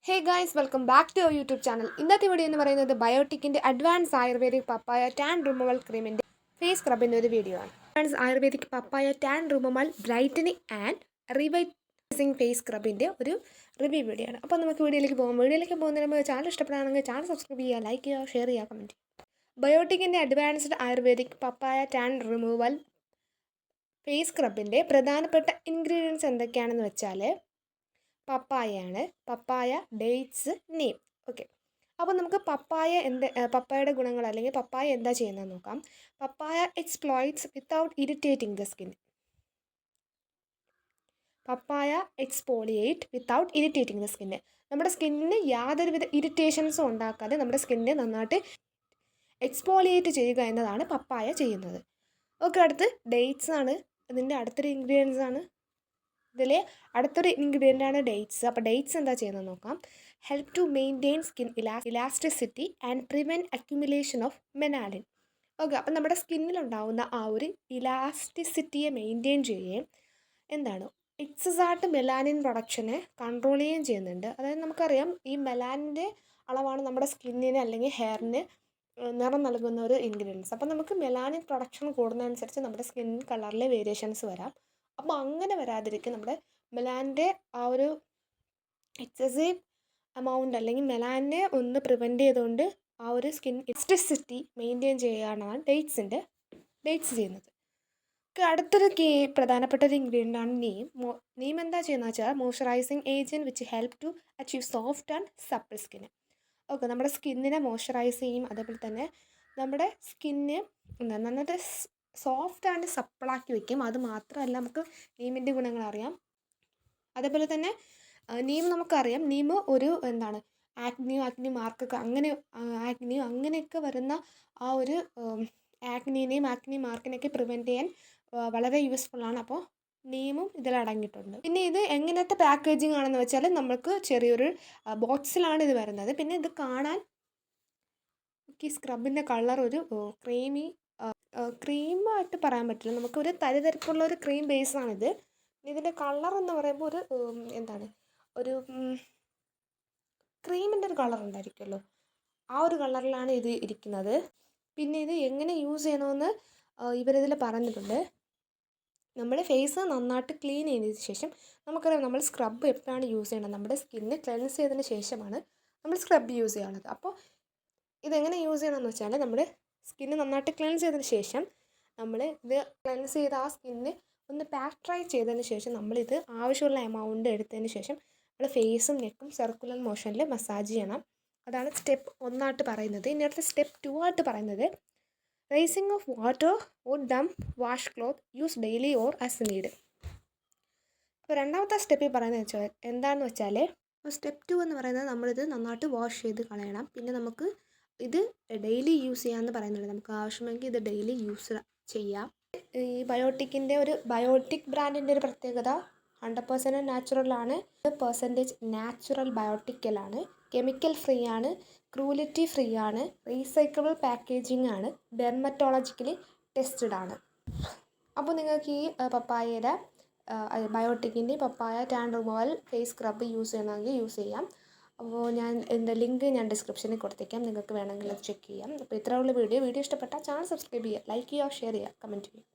Hey guys, welcome back to our YouTube channel. ഇന്നത്തെ video എന്ന് പറയുന്നത് ബയോട്ടിക്കിൻ്റെ advance ayurvedic papaya tan removal ക്രീമിൻ്റെ ഫേസ് സ്ക്രബിൻ്റെ ഒരു വീഡിയോ ആണ്. Advance ayurvedic papaya tan removal brightening and revitalizing face സ്ക്രബിൻ്റെ ഒരു റിവ്യൂ വീഡിയോ ആണ്. അപ്പോൾ നമുക്ക് വീഡിയോയിലേക്ക് പോകാം. വീഡിയോയിലേക്ക് പോകുന്നതിന് മുമ്പ് ചാനൽ ഇഷ്ടപ്പെടുകയാണെങ്കിൽ ചാനൽ സബ്സ്ക്രൈബ് ചെയ്യുക, ലൈക്ക് ചെയ്യുക, ഷെയർ ചെയ്യുക, കമൻറ്റ് ചെയ്യുക. ബയോട്ടിക്കിൻ്റെ advanced ayurvedic papaya tan removal face സ്ക്രബിൻ്റെ പ്രധാനപ്പെട്ട ഇൻഗ്രീഡിയൻസ് എന്തൊക്കെയാണെന്ന് വെച്ചാൽ പപ്പായയാണ്. Papaya, dates, neem. ഓക്കെ, അപ്പോൾ നമുക്ക് പപ്പായയുടെ ഗുണങ്ങൾ അല്ലെങ്കിൽ പപ്പായ എന്താ ചെയ്യുന്നത് നോക്കാം. Papaya exfoliates without irritating the skin. Papaya exfoliate without irritating the skin. നമ്മുടെ സ്കിന്നിന് യാതൊരുവിധ ഇറിറ്റേഷൻസും ഉണ്ടാക്കാതെ നമ്മുടെ സ്കിന്നിനെ നന്നായിട്ട് എക്സ്പോളിയേറ്റ് ചെയ്യുക എന്നതാണ് പപ്പായ ചെയ്യുന്നത്. ഓക്കെ, അടുത്ത് ഡേറ്റ്സ് ആണ്. ഇതിൻ്റെ അടുത്തൊരു ഇൻഗ്രീഡിയൻസ് ആണ്. ഇതിൽ അടുത്തൊരു ഇൻഗ്രീഡിയൻ്റാണ് ഡേറ്റ്സ്. അപ്പോൾ ഡേറ്റ്സ് എന്താ ചെയ്യുന്നത് നോക്കാം. Help to maintain skin elasticity and prevent accumulation of melanin. Okay, അപ്പം നമ്മുടെ സ്കിന്നിലുണ്ടാവുന്ന ആ ഒരു ഇലാസ്റ്റിസിറ്റിയെ മെയിൻറ്റെയിൻ ചെയ്യുകയും എക്സസായിട്ട് മെലാനിൻ പ്രൊഡക്ഷനെ കൺട്രോൾ ചെയ്യുകയും ചെയ്യുന്നുണ്ട്. അതായത് നമുക്കറിയാം ഈ മെലാനിൻ്റെ അളവാണ് നമ്മുടെ സ്കിന്നിന് അല്ലെങ്കിൽ ഹെയറിന് നിറം നൽകുന്ന ഒരു ഇൻഗ്രീഡിയൻസ്. അപ്പം നമുക്ക് മെലാനിൻ പ്രൊഡക്ഷൻ കൂടുന്നതനുസരിച്ച് നമ്മുടെ സ്കിൻ കളറിലെ വേരിയേഷൻസ് വരാം. അപ്പോൾ അങ്ങനെ വരാതിരിക്കും നമ്മുടെ മെലാനിൻ്റെ ആ ഒരു എക്സസീവ് എമൗണ്ട് അല്ലെങ്കിൽ മെലാനിനെ ഒന്ന് പ്രിവെൻറ്റ് ചെയ്തുകൊണ്ട് ആ ഒരു സ്കിൻ ഇലാസ്റ്റിസിറ്റി മെയിൻറ്റെയിൻ ചെയ്യുകയാണ് ഡേറ്റ്സ് ചെയ്യുന്നത്. അടുത്തൊരു പ്രധാനപ്പെട്ട ഒരു ഇൻഗ്രീഡിയൻ്റ് ആണ് നീം. നീം എന്താ ചെയ്യുന്നത് വെച്ചാൽ moisturising agent which help to achieve soft and supple skin. Okay, നമ്മുടെ സ്കിന്നിനെ മോയ്സ്ചറൈസ് ചെയ്യും. അതേപോലെ തന്നെ നമ്മുടെ സ്കിന്ന് നന്നായിട്ട് സോഫ്റ്റ് ആൻഡ് സപ്പിളാക്കി വയ്ക്കും. അത് മാത്രമല്ല, നമുക്ക് നീമിൻ്റെ ഗുണങ്ങൾ അറിയാം. അതേപോലെ തന്നെ നീം നമുക്കറിയാം, നീം ഒരു ആക്നി മാർക്കൊക്കെ അങ്ങനെയൊക്കെ വരുന്ന ആ ഒരു ആക്നി മാർക്കിനെയൊക്കെ പ്രിവെൻറ്റ് ചെയ്യാൻ വളരെ യൂസ്ഫുള്ളാണ്. അപ്പോൾ നീമും ഇതിലടങ്ങിയിട്ടുണ്ട്. പിന്നെ ഇത് എങ്ങനത്തെ പാക്കേജിങ് ആണെന്ന് വെച്ചാൽ നമുക്ക് ചെറിയൊരു ബോക്സിലാണ് ഇത് വരുന്നത്. പിന്നെ ഇത് കാണാൻ ഈ സ്ക്രബിൻ്റെ കളർ ഒരു ക്രീമായിട്ട് പറയാൻ പറ്റില്ല, നമുക്കൊരു തരിതരിപ്പുള്ള ഒരു ക്രീം ബേസാണിത്. ഇതിൻ്റെ കളർ എന്ന് പറയുമ്പോൾ ഒരു ക്രീമിൻ്റെ ഒരു കളർ ഉണ്ടായിരിക്കുമല്ലോ, ആ ഒരു കളറിലാണ് ഇത് ഇരിക്കുന്നത്. പിന്നെ ഇത് എങ്ങനെ യൂസ് ചെയ്യണമെന്ന് ഇവരിതിൽ പറഞ്ഞിട്ടുണ്ട്. നമ്മുടെ ഫേസ് നന്നായിട്ട് ക്ലീൻ ചെയ്തതിന് ശേഷം നമുക്കറിയാം നമ്മൾ സ്ക്രബ് എപ്പോഴാണ് യൂസ് ചെയ്യേണ്ടത്. നമ്മുടെ സ്കിന്ന് ക്ലെൻസ് ചെയ്തതിന് ശേഷമാണ് നമ്മൾ സ്ക്രബ് യൂസ് ചെയ്യുന്നത്. അപ്പോൾ ഇതെങ്ങനെ യൂസ് ചെയ്യണമെന്ന് വെച്ചാൽ നമ്മുടെ സ്കിന്ന് നന്നായിട്ട് ക്ലെൻസ് ചെയ്തതിന് ശേഷം നമ്മൾ ഇത് ക്ലെൻസ് ചെയ്ത ആ സ്കിന്ന് ഒന്ന് പാസ്ചറൈസ് ചെയ്തതിന് ശേഷം നമ്മളിത് ആവശ്യമുള്ള എമൗണ്ട് എടുത്തതിന് ശേഷം നമ്മൾ ഫേസും നെക്കും സർക്കുലർ മോഷനിൽ മസാജ് ചെയ്യണം. അതാണ് സ്റ്റെപ്പ് 1 പറയുന്നത്. ഇനി അടുത്ത സ്റ്റെപ്പ് 2 ആയിട്ട് പറയുന്നത് rinsing off water or damp wash cloth use daily or as need. അപ്പോൾ രണ്ടാമത്തെ സ്റ്റെപ്പിൽ പറയുന്നത് എന്താണെന്ന് വെച്ചാൽ സ്റ്റെപ്പ് 2 എന്ന് പറയുന്നത് നമ്മളിത് നന്നായിട്ട് വാഷ് ചെയ്ത് കളയണം. പിന്നെ നമുക്ക് ഇത് ഡെയിലി യൂസ് ചെയ്യാമെന്ന് പറയുന്നുണ്ട്. നമുക്ക് ആവശ്യമെങ്കിൽ ഇത് ഡെയിലി യൂസ് ചെയ്യാം. ഈ ബയോട്ടിക് ബ്രാൻഡിൻ്റെ ഒരു പ്രത്യേകത 100% നാച്ചുറലാണ്, 100% നാച്ചുറൽ ബയോട്ടിക്കലാണ്, കെമിക്കൽ ഫ്രീ ആണ്, ക്രൂലിറ്റി ഫ്രീ ആണ്, റീസൈക്കിളബിൾ പാക്കേജിംഗ് ആണ്, ഡെർമറ്റോളജിക്കലി ടെസ്റ്റഡ് ആണ്. അപ്പോൾ നിങ്ങൾക്ക് ഈ പപ്പായയുടെ ബയോട്ടിക്കിൻ്റെ papaya tan removal face scrub use ചെയ്യണമെങ്കിൽ യൂസ് ചെയ്യാം. അപ്പോൾ എൻ്റെ ലിങ്ക് ഞാൻ ഡിസ്ക്രിപ്ഷനിൽ കൊടുത്തേക്കാം, നിങ്ങൾക്ക് വേണമെങ്കിൽ അത് ചെക്ക് ചെയ്യാം. അപ്പോൾ ഇത്രയുള്ള വീഡിയോ ഇഷ്ടപ്പെട്ടാൽ ചാനൽ സബ്സ്ക്രൈബ് ചെയ്യുക, ലൈക്ക് ചെയ്യുക, ഷെയർ ചെയ്യുക, കമൻറ്റ് ചെയ്യുക.